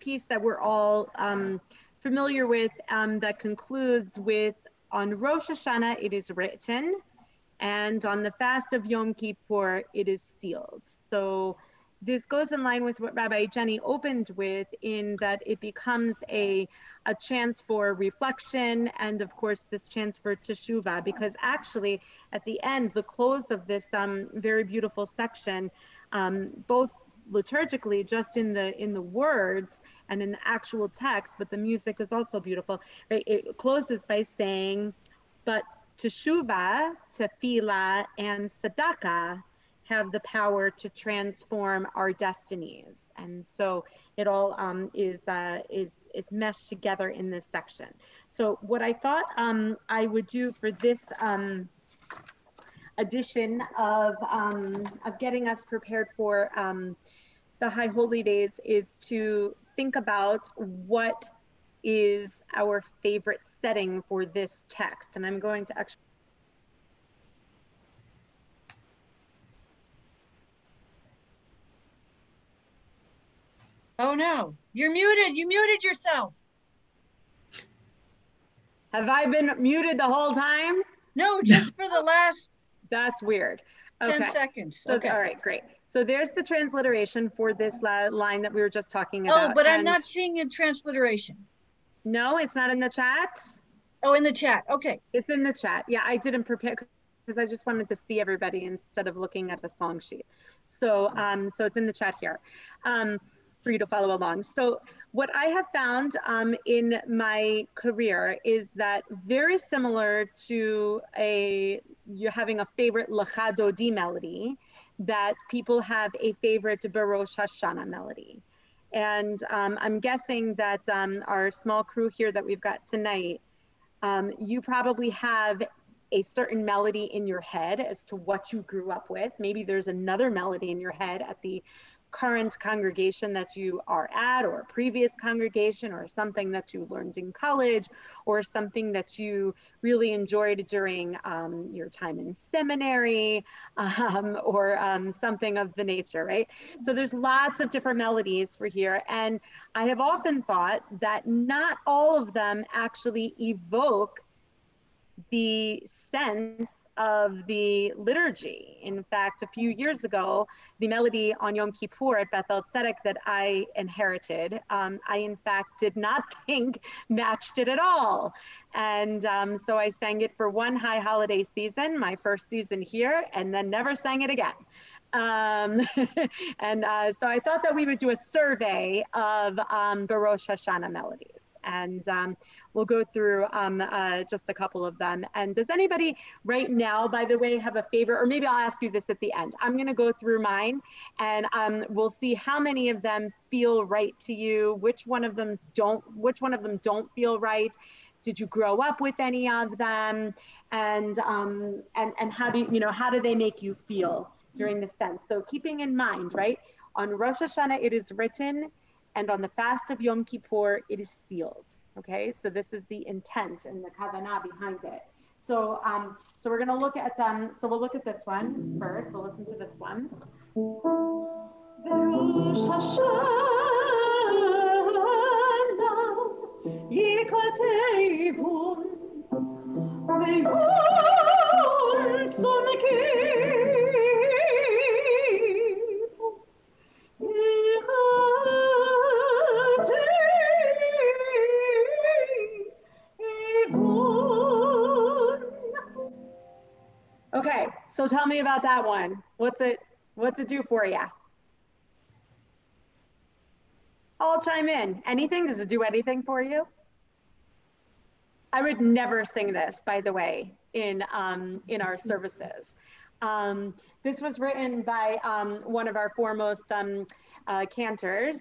piece that we're all familiar with, that concludes with, on Rosh Hashanah it is written, and on the fast of Yom Kippur it is sealed. So this goes in line with what Rabbi Jenny opened with, in that it becomes a chance for reflection, and of course this chance for teshuvah, because actually at the end, the close of this very beautiful section, both liturgically, just in the words and in the actual text, but the music is also beautiful, right? It closes by saying, but teshuvah, tefillah, and tzedakah have the power to transform our destinies. And so it all is meshed together in this section. So what I thought I would do for this edition of getting us prepared for the High Holy Days is to think about what is our favorite setting for this text. And I'm going to actually Oh no, you're muted. You muted yourself. Have I been muted the whole time? No, just for the last That's weird. 10 seconds. So, Okay. all right, great. So there's the transliteration for this line that we were just talking about. Oh, but I'm not seeing a transliteration. No, it's not in the chat? Oh, in the chat. Okay. It's in the chat. Yeah, I didn't prepare because I just wanted to see everybody instead of looking at a song sheet. So, so it's in the chat here for you to follow along. So what I have found in my career is that very similar to you're having a favorite Lecha Dodi melody, that people have a favorite Barosh Hashanah melody. And I'm guessing that our small crew here that we've got tonight, you probably have a certain melody in your head as to what you grew up with. Maybe there's another melody in your head at the current congregation that you are at, or a previous congregation, or something that you learned in college, or something that you really enjoyed during your time in seminary, or something of the nature, right? So there's lots of different melodies for here. And I have often thought that not all of them actually evoke the sense of the liturgy. In fact, a few years ago, the melody on Yom Kippur at Beth-El that I inherited, I in fact did not think matched it at all. And so I sang it for one high holiday season, my first season here, and then never sang it again. And so I thought that we would do a survey of Barosh Hashanah melodies. And we'll go through just a couple of them. And does anybody right now, by the way, have a favorite? Or maybe I'll ask you this at the end. I'm going to go through mine, and we'll see how many of them feel right to you. Which one of them don't feel right? Did you grow up with any of them? And how do they make you feel during this sense? So keeping in mind, right? On Rosh Hashanah, it is written, and on the fast of Yom Kippur, it is sealed. Okay, so this is the intent and the kavanah behind it. So, so we're going to look at so we'll look at this one first. We'll listen to this one. Okay, so tell me about that one. What's it do for you? I'll chime in. Anything? Does it do anything for you? I would never sing this, by the way, in our services. This was written by one of our foremost cantors.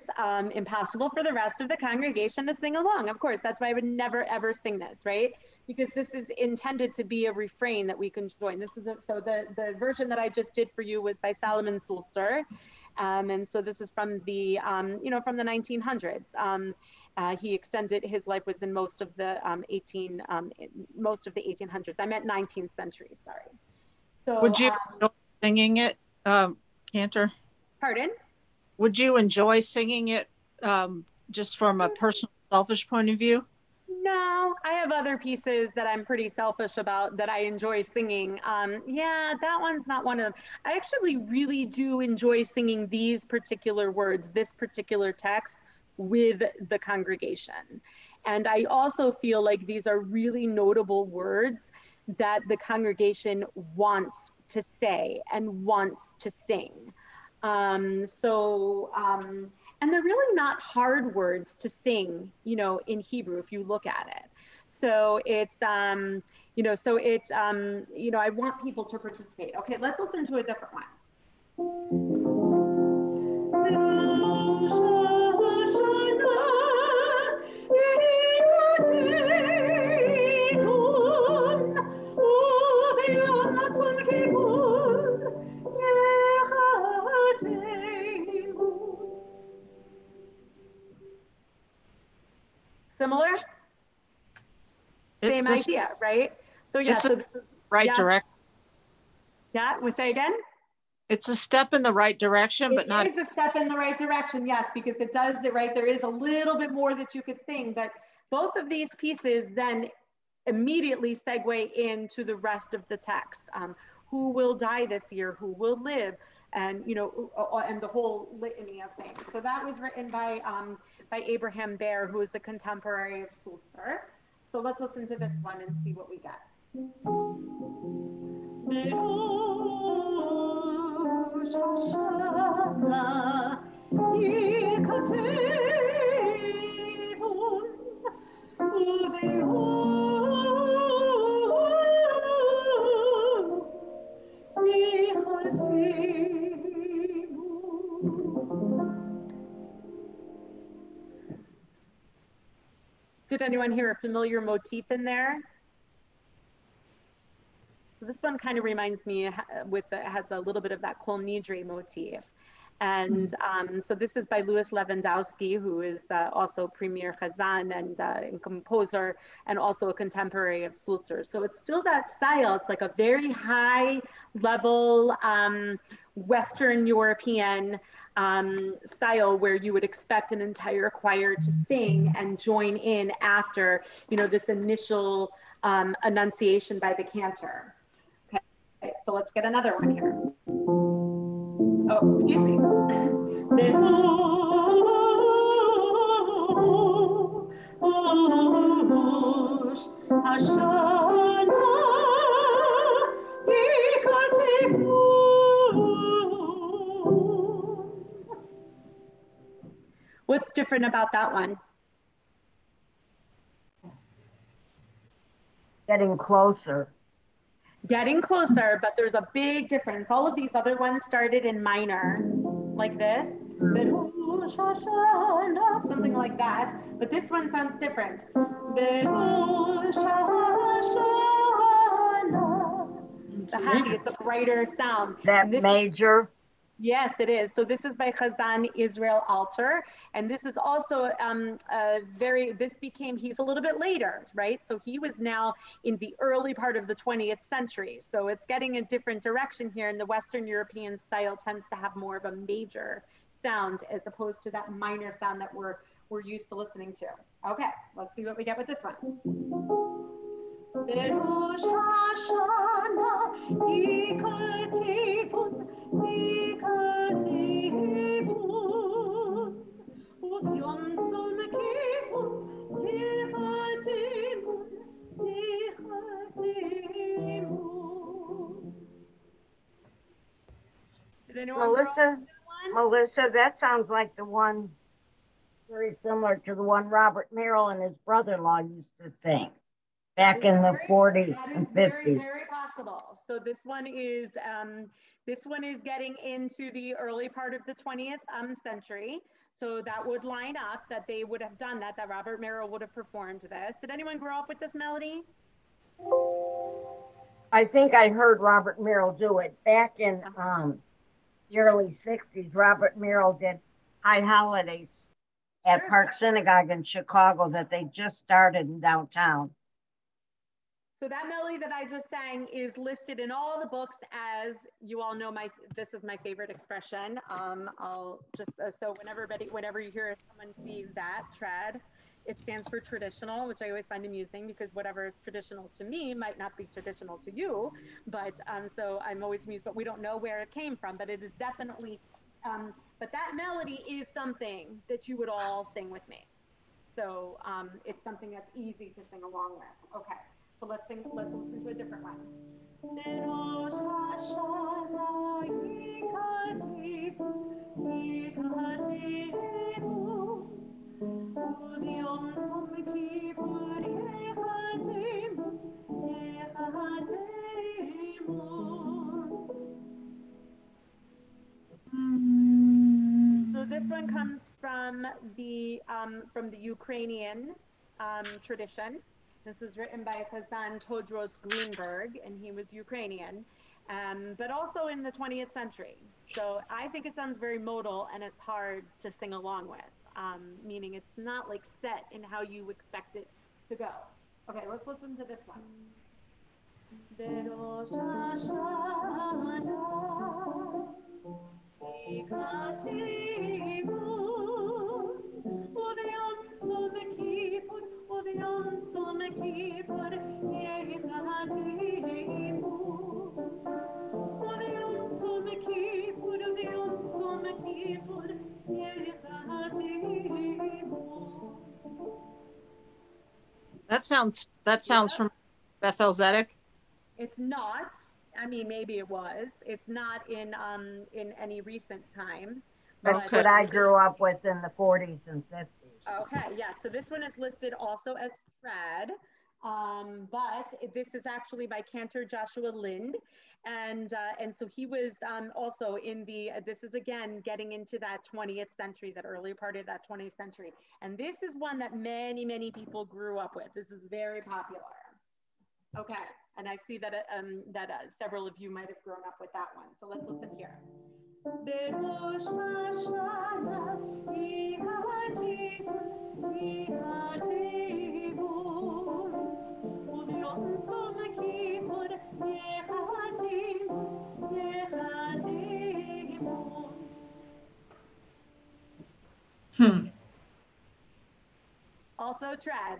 Impossible for the rest of the congregation to sing along. Of course, that's why I would never ever sing this, right? Because this is intended to be a refrain that we can join. This is so the version that I just did for you was by Solomon Sulzer, And so this is from the, from the 1900s. He extended, his life was in most of the 1800s. I meant 19th century, sorry. So would you enjoy singing it, Cantor? Pardon? Would you enjoy singing it just from a personal, selfish point of view? No, I have other pieces that I'm pretty selfish about that I enjoy singing. Yeah, that one's not one of them. I actually really do enjoy singing these particular words, this particular text with the congregation. And I also feel like these are really notable words that the congregation wants to say and wants to sing. And they're really not hard words to sing, in Hebrew, if you look at it. So it's, I want people to participate. Okay, let's listen to a different one. Similar? Same idea, right? So yeah, so this is right direction. Yeah, we say again? It's a step in the right direction, but not. It is a step in the right direction, yes, because it does it right. There is a little bit more that you could sing, but both of these pieces then immediately segue into the rest of the text. Who will die this year? Who will live? And and the whole litany of things. So that was written by Abraham Baer, who is a contemporary of Sulzer. So let's listen to this one and see what we get. Did anyone hear a familiar motif in there? So this one kind of reminds me has a little bit of that Kol Nidre motif. And so this is by Louis Lewandowski, who is also premier Chazan and composer, and also a contemporary of Sulzer. So it's still that style. It's like a very high level Western European style where you would expect an entire choir to sing and join in after, this initial enunciation by the cantor. Okay, so let's get another one here. Oh, excuse me. What's different about that one? Getting closer. Getting closer, but there's a big difference. All of these other ones started in minor, like this, something like that. But this one sounds different. The happy, it's a brighter sound. That major. Yes, it is. So this is by Chazan Israel Alter. And this is also he's a little bit later, right? So he was now in the early part of the 20th century. So it's getting a different direction here. And the Western European style tends to have more of a major sound as opposed to that minor sound that we're used to listening to. Okay, let's see what we get with this one. Melissa, that sounds like the one very similar to the one Robert Merrill and his brother-in-law used to sing back in the 40s and 50s. Very, very possible. So this one is getting into the early part of the 20th century. So that would line up that they would have done that Robert Merrill would have performed this. Did anyone grow up with this melody? I think I heard Robert Merrill do it back in the early 60s, Robert Merrill did High Holidays at Park Synagogue in Chicago that they just started in downtown. So that melody that I just sang is listed in all the books, as you all know. This is my favorite expression. I'll just so whenever you hear someone see that trad, it stands for traditional, which I always find amusing because whatever is traditional to me might not be traditional to you. But so I'm always amused, but we don't know where it came from. But it is definitely, but that melody is something that you would all sing with me. So it's something that's easy to sing along with. Okay. So let's listen to a different one. So this one comes from the Ukrainian tradition. This was written by Kazan Todros Greenberg, and he was Ukrainian, but also in the 20th century. So I think it sounds very modal, and it's hard to sing along with, meaning it's not like set in how you expect it to go. Okay, let's listen to this one. That sounds from Beth-El Zedek. It's not. I mean, maybe it was. It's not in any recent time. That's what I grew up with in the 40s and 50s. Okay, yeah. So this one is listed also as trad, but this is actually by Cantor Joshua Lind, and so he was also in the. This is again getting into that 20th century, that earlier part of that 20th century, and this is one that many people grew up with. This is very popular. Okay, and I see that several of you might have grown up with that one. So let's listen here. Also trad.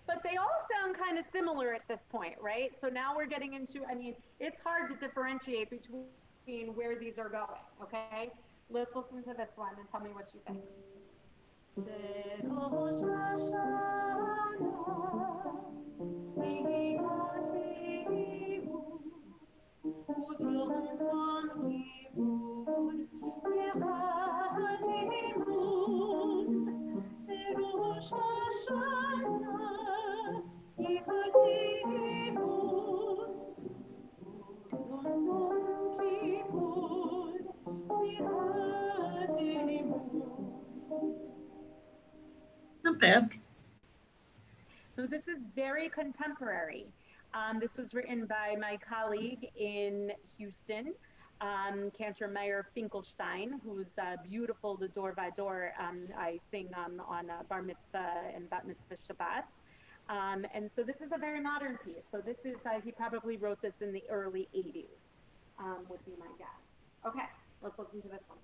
But they all sound kind of similar at this point, right? So now we're getting into, I mean, it's hard to differentiate between where these are going, okay? Let's listen to this one and tell me what you think. Not bad. So this is very contemporary. This was written by my colleague in Houston, Cantor Meyer Finkelstein, who's beautiful, the door by door. I sing on Bar Mitzvah and Bat Mitzvah Shabbat. And so this is a very modern piece. So this is, he probably wrote this in the early 80s, would be my guess. Okay, let's listen to this one.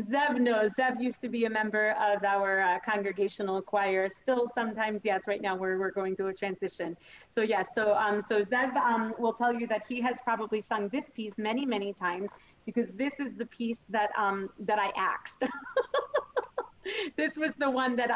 Zev knows. Zev used to be a member of our congregational choir. Still sometimes, yes, right now we're going through a transition. So yes, so Zev will tell you that he has probably sung this piece many times, because this is the piece that I axed. This was the one that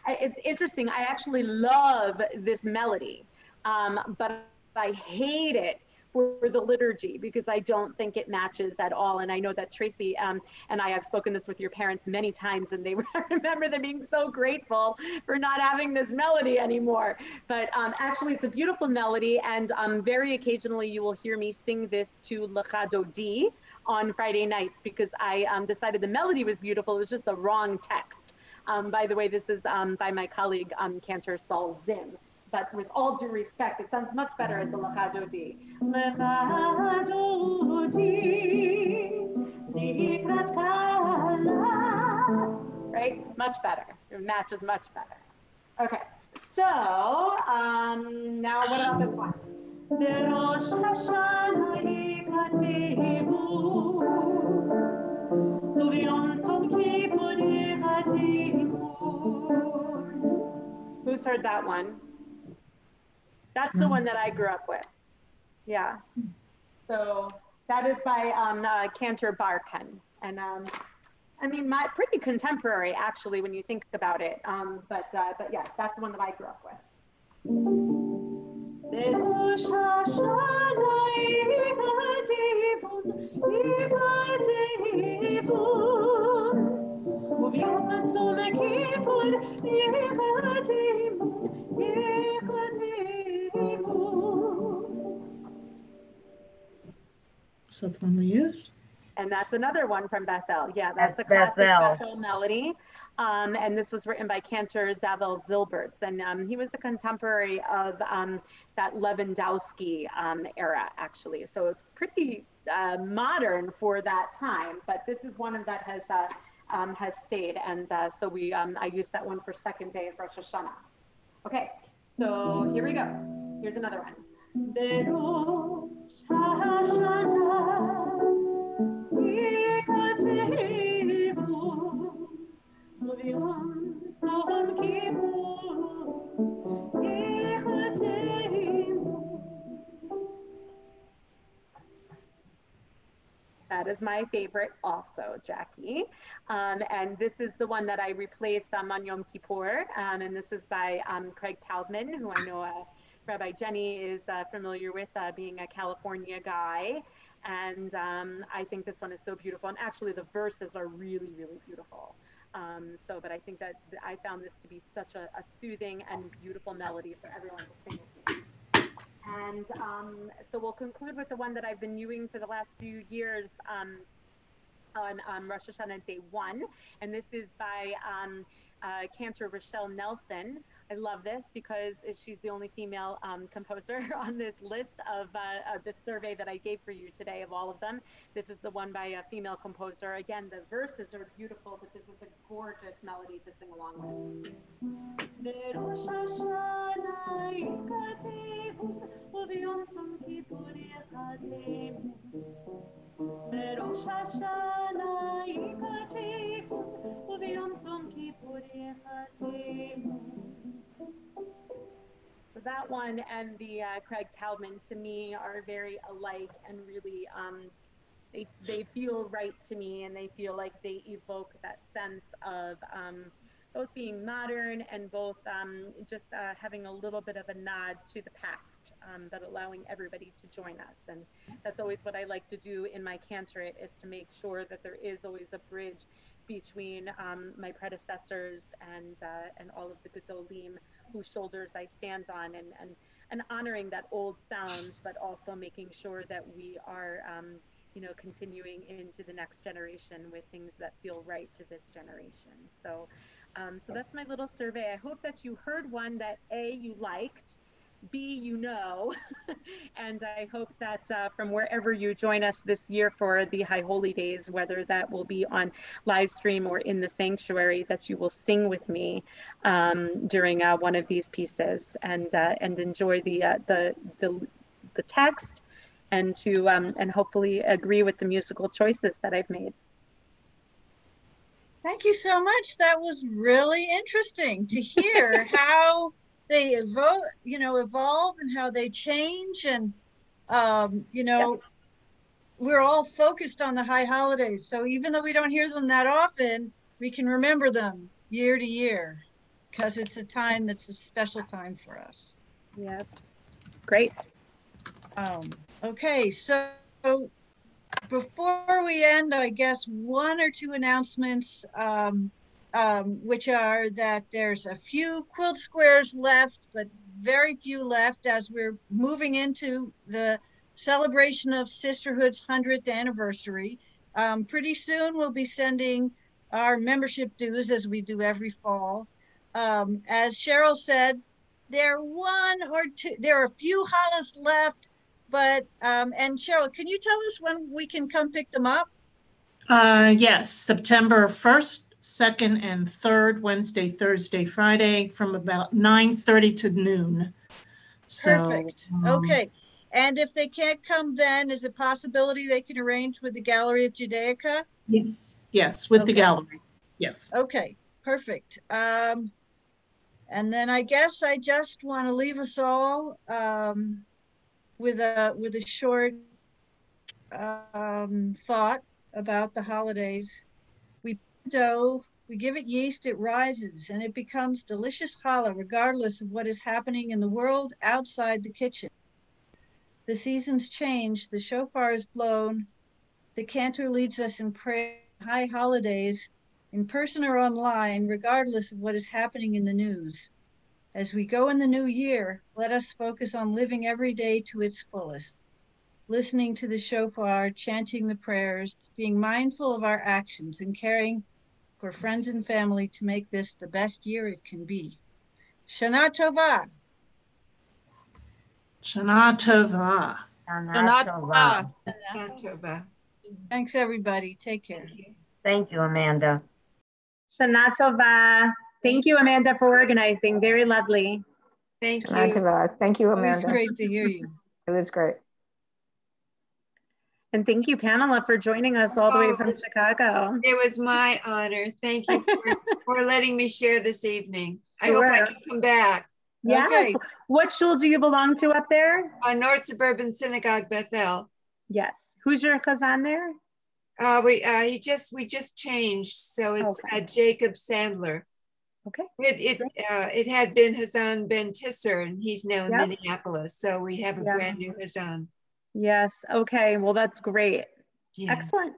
it's interesting. I actually love this melody, but I hate it for the liturgy, because I don't think it matches at all. And I know that Tracy and I have spoken this with your parents many times, and they remember them being so grateful for not having this melody anymore. But actually, it's a beautiful melody, and very occasionally you will hear me sing this to Lecha Dodi on Friday nights, because I decided the melody was beautiful. It was just the wrong text. By the way, this is by my colleague, Cantor Saul Zim. But with all due respect, it sounds much better as a Lecha Dodi. Lecha Dodi, likrat kala. Right? Much better. It matches much better. Okay. So now what about this one? Berosh Hashanah yikativu, u'v'yom tzom kippur yichativu. Who's heard that one? That's the one that I grew up with. Yeah. So that is by Cantor Barkan. And I mean, pretty contemporary, actually, when you think about it. But yes, that's the one that I grew up with. Berosh Hashanah yikativun, u'v'yom tzom kippur yikativun, Is that the one we used? And that's another one from Beth-El. Yeah, that's a classic Beth-El melody. And this was written by Cantor Zavel Zilberts. And he was a contemporary of that Lewandowski era, actually. So it's pretty modern for that time. But this is one of that has stayed. And so I used that one for second day of Rosh Hashanah. Okay, so here we go. Here's another one. Berosh Hashanah yikativu, u'v'yom tzom kippur yichativu. That is my favorite also, Jackie. And this is the one that I replaced on Yom Kippur. And this is by Craig Taubman, who I know Rabbi Jenny is familiar with, being a California guy. And I think this one is so beautiful. And actually the verses are really, really beautiful. But I think that I found this to be such a soothing and beautiful melody for everyone to sing with me. And so we'll conclude with the one that I've been using for the last few years on Rosh Hashanah Day 1. And this is by Cantor Rochelle Nelson. I love this because she's the only female composer on this list of this survey that I gave for you today of all of them. This is the one by a female composer. Again, the verses are beautiful, but this is a gorgeous melody to sing along with. Berosh Hashanah yikativu, u'v'yom tzom kippur yichativu. Berosh Hashanah yikativu, u'v'yom tzom kippur yichativu. So that one and the Craig Taubman, to me, are very alike and really, they feel right to me, and they feel like they evoke that sense of both being modern and both just having a little bit of a nod to the past, but allowing everybody to join us. And that's always what I like to do in my cantorate, is to make sure that there is always a bridge between my predecessors and all of the Gedolim whose shoulders I stand on, and honoring that old sound, but also making sure that we are continuing into the next generation with things that feel right to this generation. So that's my little survey. I hope that you heard one that A, you liked, B, and I hope that from wherever you join us this year for the High Holy Days, whether that will be on live stream or in the sanctuary, that you will sing with me during one of these pieces, and enjoy the text, and to and hopefully agree with the musical choices that I've made. Thank you so much. That was really interesting to hear how they evolve and how they change. And, we're all focused on the high holidays. So even though we don't hear them that often, we can remember them year to year, because it's a time that's a special time for us. Yes. Great. Okay, so before we end, I guess one or two announcements, which are that there's a few quilt squares left, but very few left as we're moving into the celebration of Sisterhood's 100th anniversary. Pretty soon we'll be sending our membership dues as we do every fall. As Cheryl said, there are a few hollas left, but and Cheryl, can you tell us when we can come pick them up? Yes, September 1st, 2nd, and 3rd, Wednesday, Thursday, Friday, from about 9:30 to noon. Perfect. Okay. And if they can't come then, is it a possibility they can arrange with the Gallery of Judaica? Yes. Yes, with the gallery. Yes. Okay, perfect. And then I guess I just want to leave us all with a short thought about the holidays. We dough, we give it yeast, it rises, and it becomes delicious challah, regardless of what is happening in the world outside the kitchen. The seasons change, the shofar is blown, the cantor leads us in prayer, high holidays, in person or online, regardless of what is happening in the news. As we go in the new year, let us focus on living every day to its fullest, listening to the shofar, chanting the prayers, being mindful of our actions, and caring for friends and family to make this the best year it can be. Shana Tova. Shana Tova. Shana Tova. Thanks, everybody. Take care. Thank you, Amanda. Shana Tova. Thank you, Amanda, for organizing. Very lovely. Thank you. Thank you, It was Amanda. great to hear you. It was great. And thank you, Pamela, for joining us all the way from Chicago. It was my honor. Thank you for letting me share this evening. I Sure. hope I can come back. Yes. Okay. What shul do you belong to up there? North Suburban Synagogue, Beth-El. Yes. Who's your chazan there? We just changed, so it's Jacob Sandler. Okay. It had been Hazan Ben Tisser, and he's now in Minneapolis. So we have a brand new Hazan. Yes. Okay. Well, that's great. Yeah. Excellent.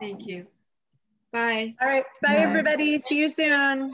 Thank you. Bye. All right. Bye, everybody. See you soon.